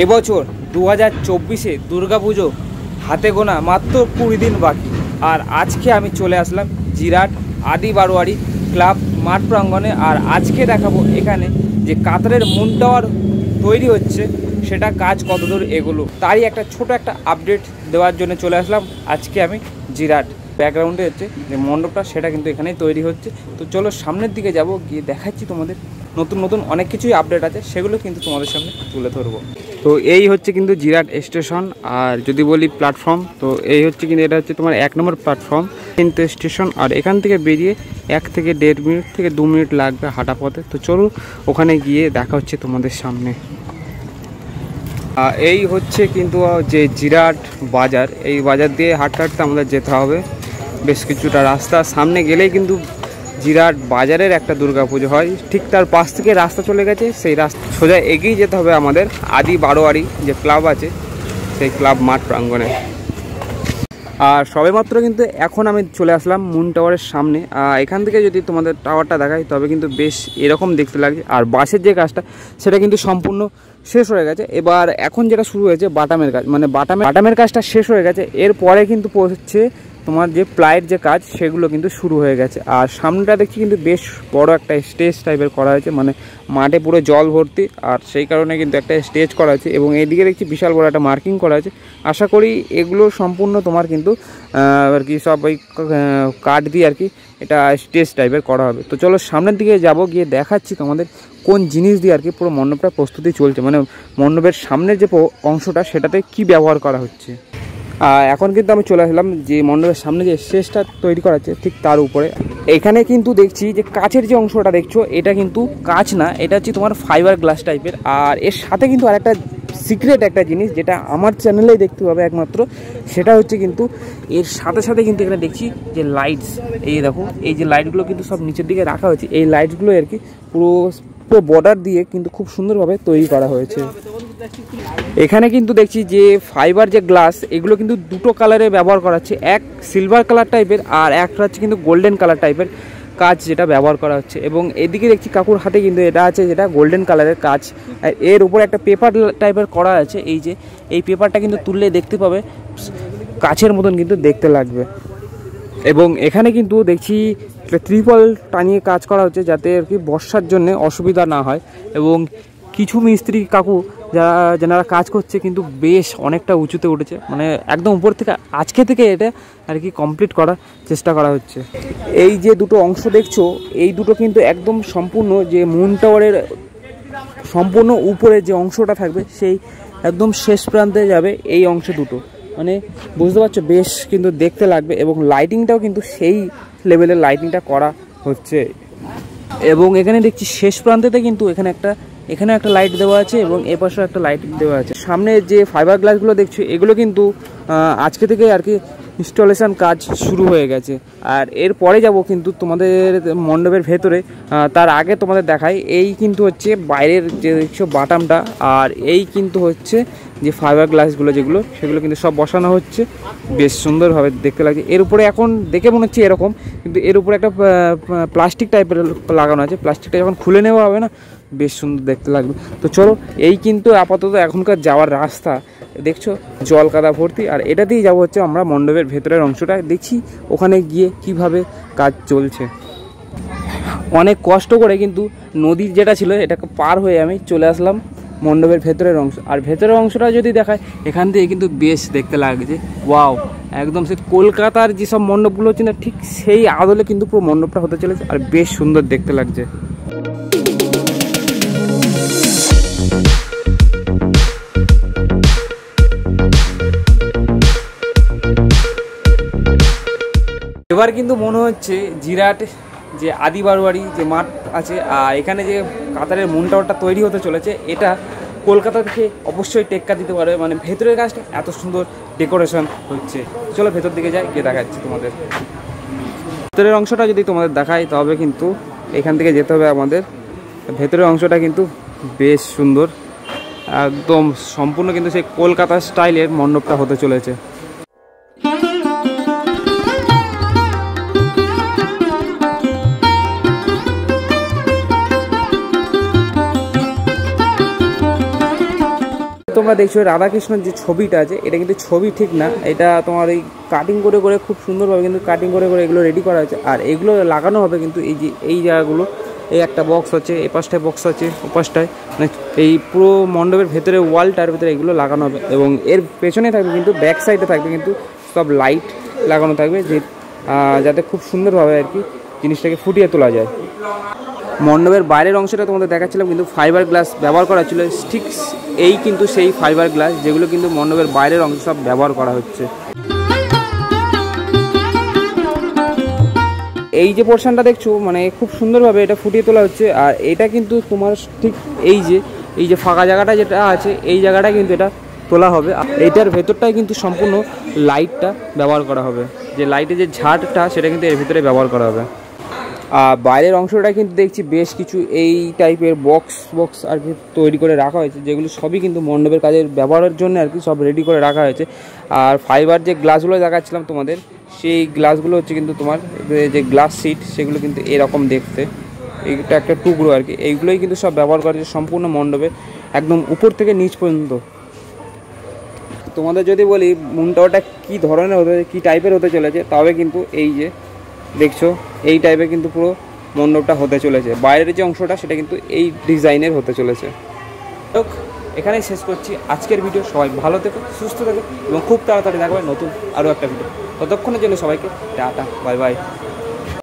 এবছর 2024-এ দুর্গাপুজো হাতে গোনা মাত্র 20 দিন বাকি। আর আজকে আমি চলে আসলাম জিরাট আদি বারোয়ারি ক্লাব মাঠ প্রাঙ্গণে। আর আজকে দেখাবো এখানে যে কাতারের মুন টাওয়ার তৈরি হচ্ছে সেটা কাজ কতদূর এগুলো, তারই একটা ছোট একটা আপডেট দেওয়ার জন্য চলে আসলাম আজকে আমি জিরাট। ব্যাকগ্রাউন্ডে হচ্ছে যে মণ্ডপটা সেটা কিন্তু এখানেই তৈরি হচ্ছে। তো চলো সামনের দিকে যাব, গিয়ে দেখাচ্ছি তোমাদের নতুন নতুন অনেক কিছুই আপডেট আছে, সেগুলো কিন্তু তোমাদের সামনে তুলে ধরবো। তো এই হচ্ছে কিন্তু জিরাট স্টেশন। আর যদি বলি প্ল্যাটফর্ম, তো এই হচ্ছে কিন্তু এটা হচ্ছে তোমার 1 নম্বর প্ল্যাটফর্ম কিন্তু স্টেশন। আর এখান থেকে বেরিয়ে 1 থেকে 1.5 মিনিট থেকে 2 মিনিট লাগবে হাঁটা পথে। তো চলো ওখানে গিয়ে দেখা হচ্ছে তোমাদের সামনে। এই হচ্ছে কিন্তু যে জিরাট বাজার, এই বাজার দিয়ে হাঁটতে হাঁটতে আমাদের যেতে হবে বেশ কিছুটা রাস্তা। সামনে গেলেই কিন্তু জিরাট বাজারের একটা দুর্গাপুজো হয়, ঠিক তার পাশ থেকে রাস্তা চলে গেছে, সেই রাস্তা সোজা এগিয়ে যেতে হবে আমাদের আদি বারোয়ারি যে ক্লাব আছে সেই ক্লাব মাঠ প্রাঙ্গণে। আর সবেমাত্র কিন্তু এখন আমি চলে আসলাম মুন টাওয়ারের সামনে। এখান থেকে যদি তোমাদের টাওয়ারটা দেখাই তবে কিন্তু বেশ এরকম দেখতে লাগে। আর বাসের যে কাজটা সেটা কিন্তু সম্পূর্ণ শেষ হয়ে গেছে। এবার এখন যেটা শুরু হয়েছে বাটামের কাজ, মানে বাটামের কাজটা শেষ হয়ে গেছে। এরপরে কিন্তু পড়ছে তোমার যে প্লাইয়ের যে কাজ সেগুলো কিন্তু শুরু হয়ে গেছে। আর সামনেটা দেখছি কিন্তু বেশ বড় একটা স্টেজ টাইপের করা হয়েছে, মানে মাঠে পুরো জল ভর্তি, আর সেই কারণে কিন্তু একটা স্টেজ করা হয়েছে। এবং এইদিকে দেখছি বিশাল বড় একটা মার্কিং করা হয়েছে। আশা করি এগুলো সম্পূর্ণ তোমার কিন্তু আর কি সব ওই কাঠ দিয়ে আর কি এটা স্টেজ টাইপের করা হবে। তো চলো সামনের দিকে যাব, গিয়ে দেখাচ্ছি তোমাদের কোন জিনিস দিয়ে আর কি পুরো মণ্ডপটা প্রস্তুতি চলছে, মানে মণ্ডপের সামনের যে অংশটা সেটাতে কি ব্যবহার করা হচ্ছে। এখন কিন্তু আমি চলে আসলাম যে মণ্ডপের সামনে যে স্টেজটা তৈরি করা হচ্ছে ঠিক তার উপরে। এখানে কিন্তু দেখছি যে কাচের যে অংশটা দেখছো এটা কিন্তু কাচ না, এটা হচ্ছে তোমার ফাইবার গ্লাস টাইপের। আর এর সাথে কিন্তু আরেকটা সিক্রেট একটা জিনিস যেটা আমার চ্যানেলেই দেখতে হবে একমাত্র, সেটা হচ্ছে কিন্তু এর সাথে সাথে কিন্তু এখানে দেখছি যে লাইটস, এই দেখো এই যে লাইটগুলো কিন্তু সব নিচের দিকে রাখা হয়েছে। এই লাইটগুলো আর কি পুরো বর্ডার দিয়ে কিন্তু খুব সুন্দরভাবে তৈরি করা হয়েছে। এখানে কিন্তু দেখছি যে ফাইবার যে গ্লাস এগুলো কিন্তু দুটো কালারে ব্যবহার করা হচ্ছে, এক সিলভার কালার টাইপের আর একটা হচ্ছে কিন্তু গোল্ডেন কালার টাইপের কাজ যেটা ব্যবহার করা হচ্ছে। এবং এদিকে দেখছি কাকুর হাতে কিন্তু এটা আছে যেটা গোল্ডেন কালারের কাজ। আর এর উপরে একটা পেপার টাইপের করা আছে, এই যে এই পেপারটা কিন্তু তুললে দেখতে পাবে কাচের মতন কিন্তু দেখতে লাগবে। এবং এখানে কিন্তু দেখছি ত্রিপল টানিয়ে কাজ করা হচ্ছে যাতে আর কি বর্ষার জন্য অসুবিধা না হয়। এবং কিছু মিস্ত্রি কাকু যারা কাজ করছে কিন্তু বেশ অনেকটা উঁচুতে উঠেছে, মানে একদম উপর থেকে আজকে থেকে এটা আর কি কমপ্লিট করার চেষ্টা করা হচ্ছে। এই যে দুটো অংশ দেখছো এই দুটো কিন্তু একদম সম্পূর্ণ যে মুন টাওয়ারের সম্পূর্ণ উপরে যে অংশটা থাকবে সেই একদম শেষ প্রান্তে যাবে এই অংশ দুটো, মানে বুঝতে পারছো বেশ কিন্তু দেখতে লাগবে। এবং লাইটিংটাও কিন্তু সেই লেভেলের লাইটিংটা করা হচ্ছে। এবং এখানে দেখছি শেষ প্রান্তেতে কিন্তু এখানে একটা লাইট দেওয়া আছে এবং এ পাশেও একটা লাইট দেওয়া আছে। সামনে যে ফাইবার গ্লাসগুলো দেখছো এগুলো কিন্তু আজকে থেকে আর কি ইনস্টলেশন কাজ শুরু হয়ে গেছে। আর এরপরে যাব কিন্তু তোমাদের মণ্ডপের ভেতরে, তার আগে তোমাদের দেখাই এই কিন্তু হচ্ছে বাইরের যে দেখছো বাটামটা, আর এই কিন্তু হচ্ছে যে ফাইবার গ্লাসগুলো যেগুলো সেগুলো কিন্তু সব বসানো হচ্ছে, বেশ সুন্দরভাবে দেখতে লাগছে। এর উপরে এখন দেখে মনে হচ্ছে এরকম, কিন্তু এর উপরে একটা প্লাস্টিক টাইপের লাগানো আছে, প্লাস্টিকটা যখন খুলে নেওয়া হবে না বেশ সুন্দর দেখতে লাগবে। তো চলো এই কিন্তু আপাতত এখনকার যাওয়ার রাস্তা দেখছো জল কাদা ভর্তি, আর এটা দিয়েই যাবো হচ্ছে আমরা মণ্ডপের ভেতরের অংশটা, দেখছি ওখানে গিয়ে কিভাবে কাজ চলছে। অনেক কষ্ট করে কিন্তু নদীর যেটা ছিল এটাকে পার হয়ে আমি চলে আসলাম মণ্ডপের ভেতরের অংশ। আর ভেতরের অংশটা যদি দেখায় এখান থেকে কিন্তু বেশ দেখতে লাগছে ওয়াও, একদম সে কলকাতার যেসব মণ্ডপগুলো হচ্ছে না ঠিক সেই আদলে কিন্তু পুরো মণ্ডপটা হতে চলেছে, আর বেশ সুন্দর দেখতে লাগছে। এবার কিন্তু মনে হচ্ছে জিরাট যে আদি বারোয়ারি যে মাঠ আছে আর এখানে যে কাতারের মুন টাওয়ারটা তৈরি হতে চলেছে এটা কলকাতা থেকে অবশ্যই টেক্কা দিতে পারবে, মানে ভেতরের কাজটা এত সুন্দর ডেকোরেশন হচ্ছে। চলো ভেতর দিকে যাই, গিয়ে দেখাচ্ছি তোমাদের ভেতরের অংশটা। যদি তোমাদের দেখাই তবে কিন্তু এখান থেকে যেতে হবে আমাদের ভেতরের অংশটা কিন্তু বেশ সুন্দর, একদম সম্পূর্ণ কিন্তু সেই কলকাতা স্টাইলের মণ্ডপটা হতে চলেছে। তোমরা দেখছো রাধাকৃষ্ণের যে ছবিটা আছে, এটা কিন্তু ছবি ঠিক না, এটা তোমার এই কাটিং করে করে খুব সুন্দরভাবে কিন্তু কাটিং করে করে এগুলো রেডি করা হয়েছে। আর এগুলো লাগানো হবে কিন্তু এই যে এই জায়গাগুলো, এই একটা বক্স আছে, এই পাশটায় বক্স আছে, ও পাশটায়, মানে এই পুরো মণ্ডপের ভেতরে ওয়ালটার ভেতরে এগুলো লাগানো হবে। এবং এর পেছনে থাকবে কিন্তু ব্যাক সাইডে থাকবে কিন্তু সব লাইট লাগানো থাকবে, যে যাতে খুব সুন্দরভাবে আর কি জিনিসটাকে ফুটিয়ে তোলা যায়। মণ্ডপের বাইরের অংশটা তোমাদের দেখাচ্ছিলাম, কিন্তু ফাইবার গ্লাস ব্যবহার করা ছিল, ঠিক এই কিন্তু সেই ফাইবার গ্লাস যেগুলো কিন্তু মণ্ডপের বাইরের অংশ সব ব্যবহার করা হচ্ছে। এই যে পোর্শনটা দেখছো, মানে খুব সুন্দরভাবে এটা ফুটিয়ে তোলা হচ্ছে। আর এটা কিন্তু তোমার ঠিক এই যে ফাঁকা জায়গাটা যেটা আছে, এই জায়গাটা কিন্তু এটা তোলা হবে। এইটার ভেতরটাই কিন্তু সম্পূর্ণ লাইটটা ব্যবহার করা হবে, যে লাইটের যে ঝাড়টা সেটা কিন্তু এর ভিতরে ব্যবহার করা হবে। আর বাইরের অংশটা কিন্তু দেখছি বেশ কিছু এই টাইপের বক্স আর কি তৈরি করে রাখা হয়েছে, যেগুলো সবই কিন্তু মণ্ডপের কাজের ব্যবহারের জন্য আর কি সব রেডি করে রাখা হয়েছে। আর ফাইবার যে গ্লাসগুলো দেখাচ্ছিলাম তোমাদের, সেই গ্লাসগুলো হচ্ছে কিন্তু তোমার যে গ্লাস সিট, সেগুলো কিন্তু এরকম দেখতে, এইটা একটা টুকরো আর কি, এইগুলোই কিন্তু সব ব্যবহার করা হয়েছে সম্পূর্ণ মণ্ডপে, একদম উপর থেকে নিচ পর্যন্ত। তোমাদের যদি বলি মণ্ডপটা কী ধরনের হতে, কী টাইপের হতে চলেছে, তবে কিন্তু এই যে দেখছো এই টাইপের কিন্তু পুরো মণ্ডপটা হতে চলেছে। বাইরের যে অংশটা সেটা কিন্তু এই ডিজাইনের হতে চলেছে। তো এখানেই শেষ করছি আজকের ভিডিও। সবাই ভালো থেকো, সুস্থ থেকো এবং খুব তাড়াতাড়ি দেখবে নতুন আরও একটা ভিডিও। ততক্ষণের জন্য সবাইকে টাটা, বাই বাই।